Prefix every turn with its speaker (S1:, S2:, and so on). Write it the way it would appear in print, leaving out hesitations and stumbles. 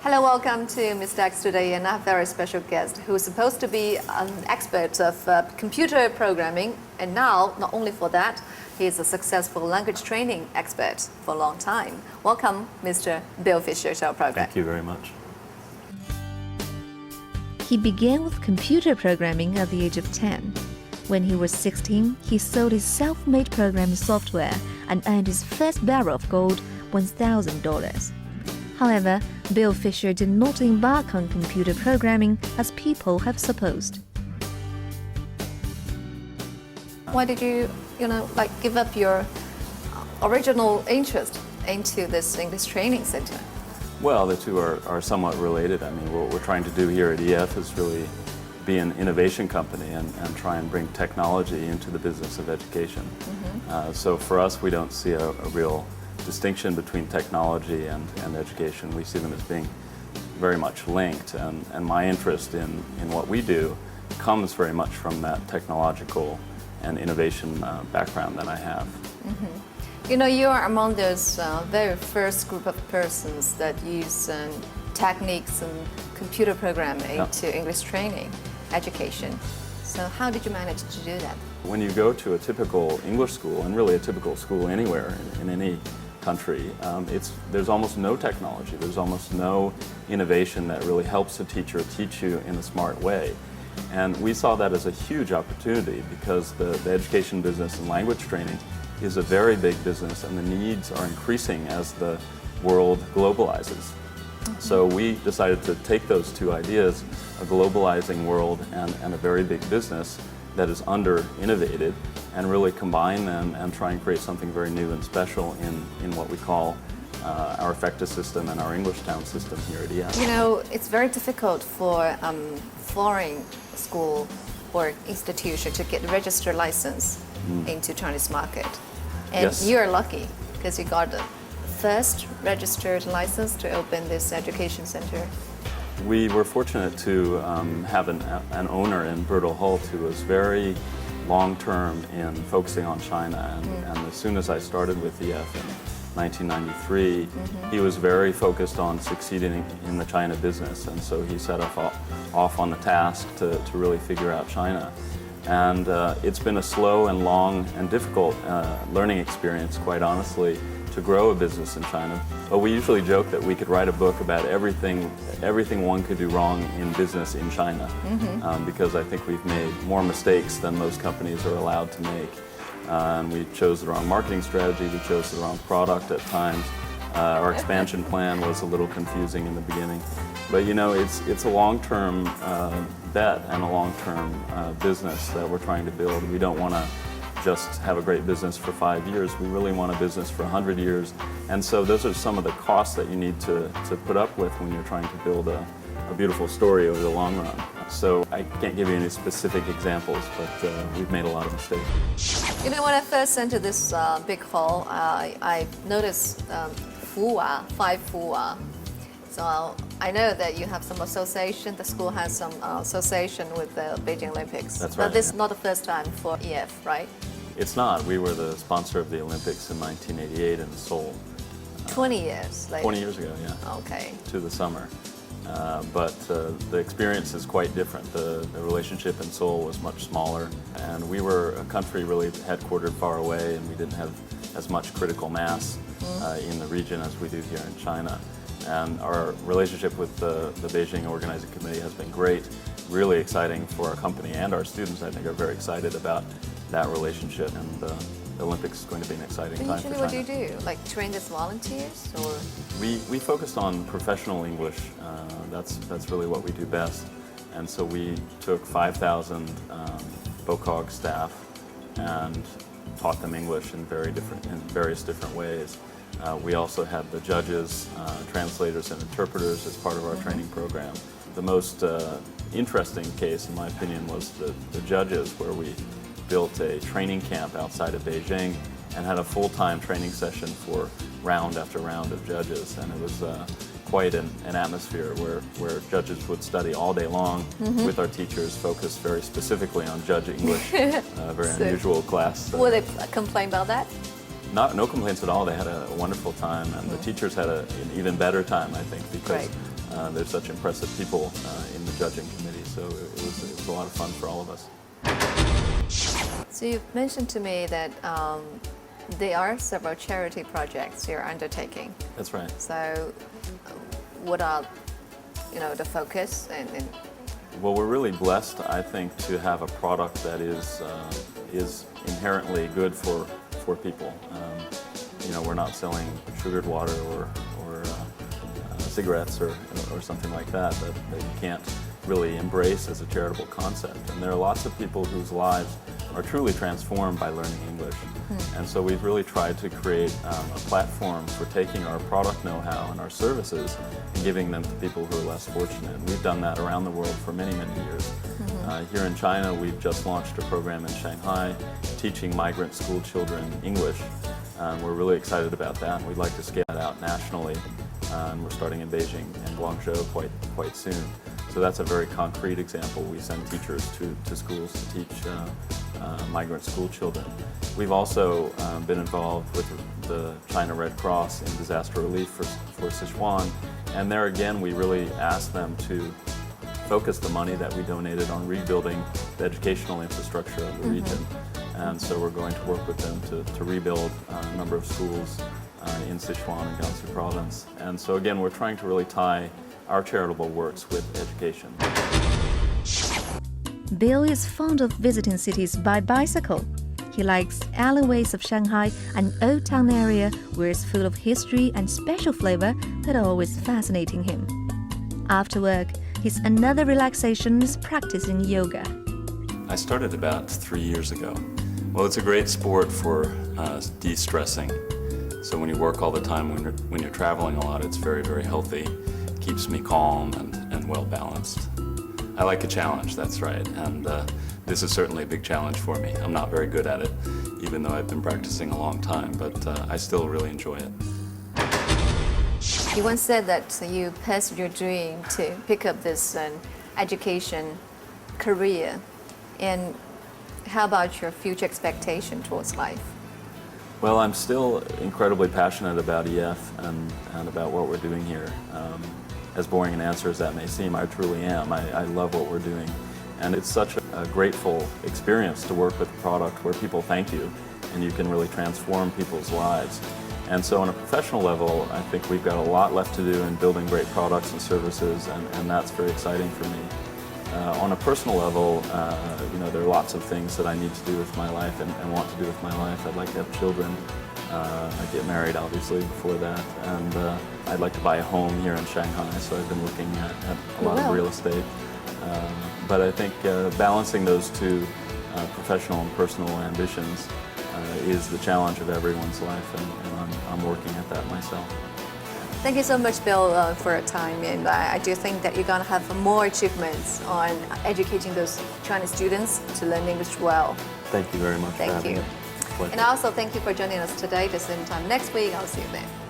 S1: Hello, welcome to Mr. X today, and I have a very special guest who is supposed to be an expert of computer programming, and now, not only for that, he is a successful language training expert for a long time. Welcome, Mr. Bill Fisher, to our program.
S2: Thank you very much.
S3: He began with computer programming at the age of 10. When he was 16, he sold his self-made programming software and earned his first barrel of gold, $1,000. However, Bill Fisher did not embark on computer programming as people have supposed.
S1: Why did you, give up your original interest into this English training center?
S2: Well, the two are somewhat related. I mean, what we're trying to do here at EF is really be an innovation company and try and bring technology into the business of education. So for us, we don't see a real distinction between technology and education. We see them as being very much linked, and my interest in what we do comes very much from that technological and innovation background that I have.
S1: You are among those very first group of persons that use techniques and computer programming to English training education. So how did you manage to do that?
S2: When you go to a typical English school, and really a typical school anywhere in any country, there's almost no technology, there's almost no innovation that really helps a teacher teach you in a smart way. And we saw that as a huge opportunity because the education business and language training is a very big business, and the needs are increasing as the world globalizes. So we decided to take those two ideas, a globalizing world and a very big business that is under-innovated, and really combine them and try and create something very new and special in what we call our effective system and our English Town system here at EF.
S1: It's very difficult for foreign school or institution to get registered license into Chinese market. And
S2: Yes.
S1: you're lucky because you got the first registered license to open this education center.
S2: We were fortunate to have an owner in Bertil Hult who was very long-term in focusing on China. And as soon as I started with EF in 1993, he was very focused on succeeding in the China business. And so he set off on the task to really figure out China. And it's been a slow and long and difficult learning experience, quite honestly, to grow a business in China. But we usually joke that we could write a book about everything one could do wrong in business in China, because I think we've made more mistakes than most companies are allowed to make. And we chose the wrong marketing strategy, we chose the wrong product at times. Our expansion plan was a little confusing in the beginning. But it's a long-term bet and a long-term business that we're trying to build. We don't want to just have a great business for 5 years. We really want a business for 100 years. And so those are some of the costs that you need to put up with when you're trying to build a beautiful story over the long run. So I can't give you any specific examples, but we've made a lot of mistakes.
S1: When I first entered this big hall, I noticed 5 Fuwa. So I know that you have some association, the school has some association with the Beijing Olympics.
S2: That's right.
S1: But this is not the first time for EF, right?
S2: It's not. We were the sponsor of the Olympics in 1988 in Seoul.
S1: 20 years later.
S2: 20 years ago, yeah.
S1: Okay.
S2: To the summer. But the experience is quite different. The relationship in Seoul was much smaller, and we were a country really headquartered far away, and we didn't have as much critical mass in the region as we do here in China. And our relationship with the Beijing Organizing Committee has been great, really exciting for our company, and our students, I think, are very excited about that relationship, and the Olympics is going to be an exciting time for
S1: Usually
S2: China.
S1: what do you do? Like train as volunteers, or?
S2: We focused on professional English. That's really what we do best. And so we took 5,000 BOCOG staff and taught them English in various different ways. We also had the judges, translators, and interpreters as part of our training program. The most interesting case, in my opinion, was the judges, where we built a training camp outside of Beijing and had a full-time training session for round after round of judges. And it was quite an atmosphere where judges would study all day long with our teachers, focused very specifically on Judge English, very unusual class.
S1: Will they complain about that?
S2: No complaints at all. They had a wonderful time, and the teachers had an even better time, I think, because There's such impressive people in the judging committee, so it was a lot of fun for all of us.
S1: So you've mentioned to me that there are several charity projects you're undertaking.
S2: That's right.
S1: So what are, the focus and
S2: Well, we're really blessed, I think, to have a product that is inherently good for people. We're not selling sugared water or cigarettes or something like that you can't really embrace as a charitable concept. And there are lots of people whose lives are truly transformed by learning English. And so we've really tried to create a platform for taking our product know-how and our services and giving them to people who are less fortunate. And we've done that around the world for many, many years. Here in China, we've just launched a program in Shanghai teaching migrant school children English. We're really excited about that, and we'd like to scale that out nationally. And we're starting in Beijing and Guangzhou quite soon. So that's a very concrete example. We send teachers to schools to teach migrant school children. We've also been involved with the China Red Cross in disaster relief for Sichuan. And there again, we really asked them to focus the money that we donated on rebuilding the educational infrastructure of the region. And so we're going to work with them to rebuild a number of schools in Sichuan and Gansu province. And so again, we're trying to really tie our charitable works with education.
S3: Bill is fond of visiting cities by bicycle. He likes alleyways of Shanghai, an old town area where it's full of history and special flavor that are always fascinating him. After work, his another relaxation is practicing yoga.
S2: I started about 3 years ago. Well, it's a great sport for de-stressing. So when you work all the time, when you're traveling a lot, it's very, very healthy. It keeps me calm and well-balanced. I like a challenge, that's right. And this is certainly a big challenge for me. I'm not very good at it, even though I've been practicing a long time, but I still really enjoy it.
S1: You once said that you pursued your dream to pick up this education career. And how about your future expectation towards life?
S2: Well, I'm still incredibly passionate about EF and about what we're doing here. As boring an answer as that may seem, I truly am. I love what we're doing. And it's such a grateful experience to work with a product where people thank you and you can really transform people's lives. And so on a professional level, I think we've got a lot left to do in building great products and services, and that's very exciting for me. On a personal level, there are lots of things that I need to do with my life and want to do with my life. I'd like to have children. I'd get married, obviously, before that. And I'd like to buy a home here in Shanghai, so I've been looking at a lot of real estate. But I think balancing those two professional and personal ambitions is the challenge of everyone's life, and I'm working at that myself.
S1: Thank you so much, Bill, for your time. And I do think that you're going to have more achievements on educating those Chinese students to learn English well.
S2: Thank you very much for having me.
S1: Thank you. And also thank you for joining us today. The same time next week. I'll see you then.